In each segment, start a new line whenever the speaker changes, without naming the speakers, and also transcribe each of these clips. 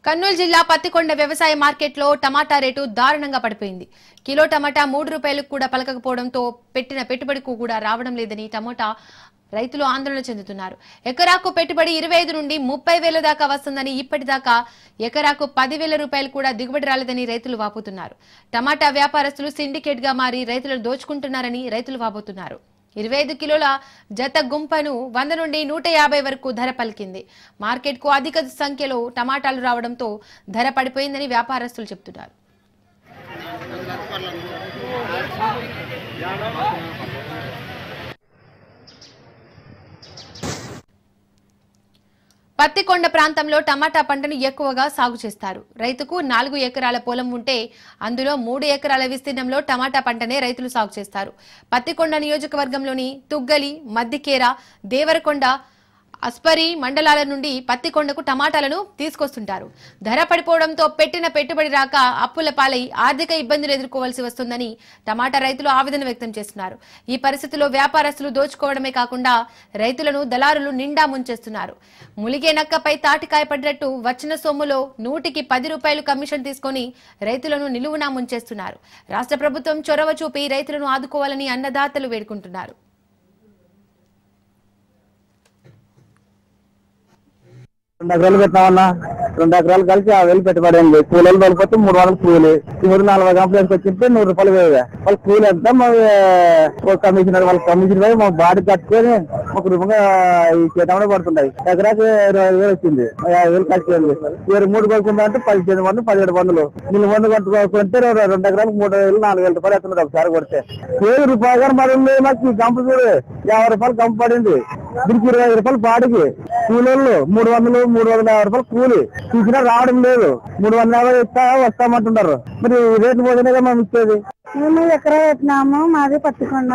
కర్నూలు జిల్లా పత్తికొండ వ్యవసాయ మార్కెట్లో టమాటా రేటు దారుణంగా పడిపోయింది. కిలో టమాటా 3 రూపాయలకు కూడా పలకకపోవడంతో పెట్టిన పెట్టుబడికి కూడా రావడం లేదని టమాటా రైతులు ఆందోళన చెందుతున్నారు. ఎకరాకు పెట్టుబడి 25 నుండి 30 వేల దాకా వస్తుందని, ఇప్పటిదాకా ఎకరాకు 10,000 రూపాయలు కూడా దిగుబడి రాలేదని రైతులు వాపోతున్నారు. టమాటా వ్యాపారస్తులు సిండికేట్ గా మారి రైతులను దోచుకుంటున్నారని రైతులు వాపోతున్నారు. 25 కిలోల జత గుంపను 100 నుండి 150 వరకు ధర పలికింది. మార్కెట్ కు అధిక సంఖ్యలో టమాటాలు రావడంతో ధర పడిపోయిందని వ్యాపారస్తులు చెబుతున్నారు. పత్తికొండ ప్రాంతంలో టమాటా పంటను ఎక్కువగా సాగు చేస్తారు. రైతుకు 4 ఎకరాల పొలం ఉంటే అందులో 3 ఎకరాల విస్తీర్ణంలో టమాటా పంటనే రైతులు సాగు చేస్తారు. పత్తికొండ నియోజకవర్గంలోని తుగ్గలి, మద్దికేర, దేవరకొండ, అస్పరి మండలాల నుండి పత్తికొండకు టమాటాలను తీసుకొస్తుంటారు. ధర పడిపోవడంతో పెట్టిన పెట్టుబడి రాక అప్పుల పాలై ఆర్థిక ఇబ్బందులు ఎదుర్కోవాల్సి వస్తుందని టమాటా రైతులు ఆవేదన వ్యక్తం చేస్తున్నారు. ఈ పరిస్థితిలో వ్యాపారస్తులు దోచుకోవడమే కాకుండా రైతులను దళారులు నిండా ముంచేస్తున్నారు. ములిగే నక్కపై తాటికాయ పడినట్టు వచ్చిన సొమ్ములో 100కి 10 రూపాయలు కమిషన్ తీసుకుని రైతులను నిలువునా ముంచేస్తున్నారు. రాష్ట్ర ప్రభుత్వం చొరవ చూపి రైతులను ఆదుకోవాలని అన్నదాతలు వేడుకుంటున్నారు.
2 ఎకరాలు పెట్టామన్నా 2 ఎకరాలు కలిసి 1000 పెట్టుబడి అండి. కూలీలు వెళ్ళిపోతే 300 కూలి 340 కంప్లైంట్స్ వచ్చింటే 100 రూపాయలు వేయ వాళ్ళ కూలి ఎంత కమిషనర్ వాళ్ళ కమిషన్ పోయి మా బాడీ కట్టుకొని ఒక రూపంగా ఈ చేతమనే పడుతుంటాయి. ఎకరాకి 20,000 వచ్చింది. 50,000 కట్టుకోండి. 23 కొనుక్కుంటే 17 మంది 17 మందులు 100 మంది కొనుక్కుంటే 2 ఎకరాలకు 3,000 4,000 రూపాయలు ఎత్తున్నారు ఒకసారి కొడితే. 7 రూపాయలు కానీ పడింది. మాకు ఈ కంపు చూడు 50 రూపాయలు కంపు పడింది. దీనికి 25 రూపాయలు బాడికి కూలీళ్ళు 300 350 రూపాయలు కూలి చూసినా రావడం లేదు. 350 ఇస్తా వస్తామంటున్నారు. మరి రేట్లు పోతేనే మనం ఇచ్చేది.
మేము ఎకరా పెట్టినాము. మాది పత్తికొండ.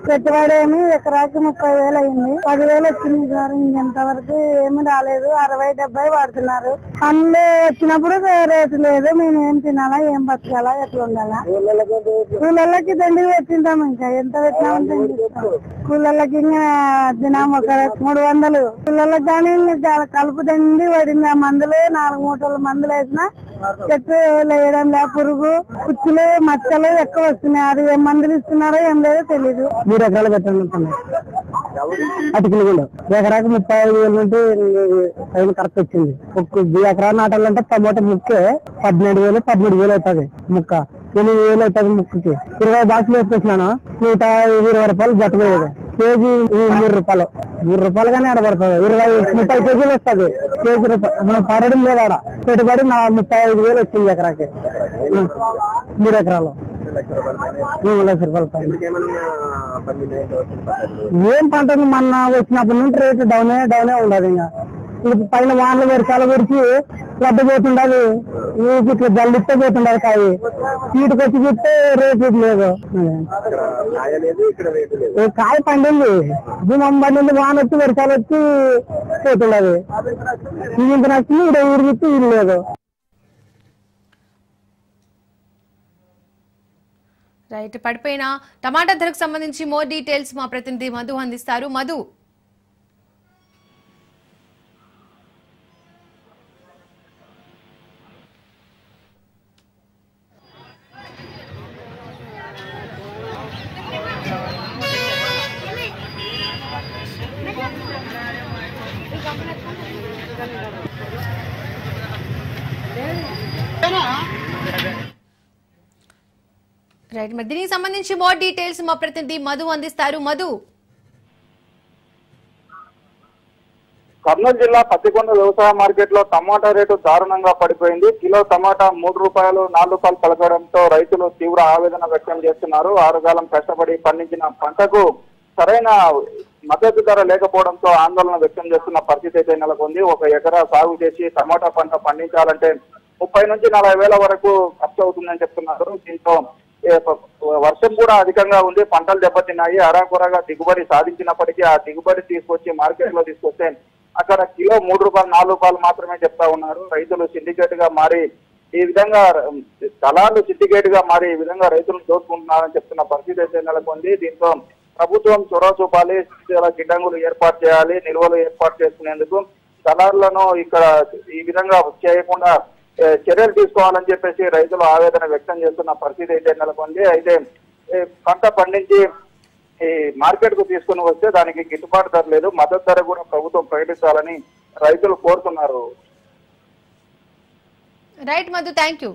పెట్టుబడి ఏమి ఎకరాకి 30,000 అయింది. 10,000 వచ్చింది సార్. ఇంతవరకు ఏమి రాలేదు. 60-70 వాడుతున్నారు. పనులు వచ్చినప్పుడు రేటు లేదు. మేము ఏం తినాలా, ఏం బతకాలా, ఎట్లా ఉండాలా? కూలళ్ళకి దండి పెట్టింటాం. ఇంకా ఎంత పెట్టినామంటే కూలళ్ళకి ఇంకా దినాం ఒక 300. కూలళ్ళకి కానీ కలుపు దండి పడింది. ఆ మందులు 4 మూటల మందులు వేసినా చెట్టు వేయడం లే. పురుగు కుచ్చులు మచ్చలు ఎక్కువ వస్తున్నాయి. అది ఏం మందులు ఇస్తున్నారో ఏం లేదో తెలీదు.
3 ఎకరాలు పెట్టాలి అటుకులు కూడా ఎకరాకి 35,000 నుండి 5 కరెక్ట్ వచ్చింది. 1 ఎకరాలు నాటాలంటే టమోటా ముక్కే 17,000 అవుతుంది. ముక్క 8,000 అవుతుంది. ముక్కకి 20 బాక్సులు వేసుకొచ్చినాను. 120 రూపాయలు జత పోయేది. కేజీ 3 రూపాయలు. 3 రూపాయలు కానీ ఆడబడుతుంది. 30 కేజీలు వస్తుంది. కేజీ రూపాయలు పడడం లేదు. ఆడ పెట్టుబడి 35,000 వచ్చింది ఎకరాకి. 3 ఎకరాలు 3 లక్షల రూపాయలు. ఏం పంట మొన్న వచ్చినప్పటి నుండి రేటు డౌనే ఉండదు. ఇంకా పైన వానలు వర్షాలు గురించి లడ్డు పోతుండదు. ఇట్లా జల్లిస్తే పోతుండదు. కాయ చీటుకు వచ్చి చూస్తే రేటు లేదు. కాయ పండింది. గుమ్మం పండింది. వాన వచ్చి వర్షాలు వచ్చి పోతుండదు. ఇది ఇంత నచ్చింది. ఇక్కడ ఊరికి ఇది లేదు.
రైట్, పడిపోయిన టమాటా ధరకు సంబంధించి మోర్ డీటెయిల్స్ మా ప్రతినిధి మధు అందిస్తారు. మధు, రైట్, మరి దీనికి సంబంధించి మోర్ డీటెయిల్స్ మా ప్రతినిధి మధు అందిస్తారు. మధు,
కర్నూలు జిల్లా పత్తికొండ వ్యవసాయ మార్కెట్ లో టమాటా రేటు దారుణంగా పడిపోయింది. కిలో టమాటా 3 రూపాయలు 4 రూపాయలు పలకడంతో రైతులు తీవ్ర ఆవేదన వ్యక్తం చేస్తున్నారు. 6 కాలం కష్టపడి పండించిన పంటకు సరైన మద్దతు ధర లేకపోవడంతో ఆందోళన వ్యక్తం చేస్తున్న పరిస్థితి అయితే నెలకొంది. 1 ఎకరా సాగు చేసి టమాటా పంట పండించాలంటే 30 నుంచి 40 వేల వరకు ఖర్చు అవుతుందని చెప్తున్నారు. దీంతో వర్షం కూడా అధికంగా ఉంది. పంటలు దెబ్బతిన్నాయి. అరాకొరగా దిగుబడి సాధించినప్పటికీ ఆ దిగుబడి తీసుకొచ్చి మార్కెట్ లో తీసుకొస్తే అక్కడ కిలో 3 రూపాయలు 4 రూపాయలు మాత్రమే చెప్తా ఉన్నారు. రైతులు సిండికేట్ గా మారి ఈ విధంగా దళాలు సిండికేట్ గా మారి ఈ విధంగా రైతులను దోచుకుంటున్నారని చెప్తున్న పరిస్థితి అయితే నెలకొంది. దీంతో ప్రభుత్వం చొరవ చూపాలి. గిడ్డంగులు ఏర్పాటు చేయాలి. నిల్వలు ఏర్పాటు చేసుకునేందుకు దళారులను ఇక్కడ ఈ విధంగా చేయకుండా చర్యలు తీసుకోవాలని చెప్పేసి రైతులు ఆవేదన వ్యక్తం చేస్తున్న పరిస్థితి అయితే నెలకొంది. అయితే పంట పండించి ఈ మార్కెట్ కు తీసుకుని వస్తే దానికి గిట్టుబాటు ధర లేదు, మద్దతు ధర కూడా ప్రభుత్వం ప్రకటించాలని రైతులు కోరుతున్నారు.
Right Madhu, thank you.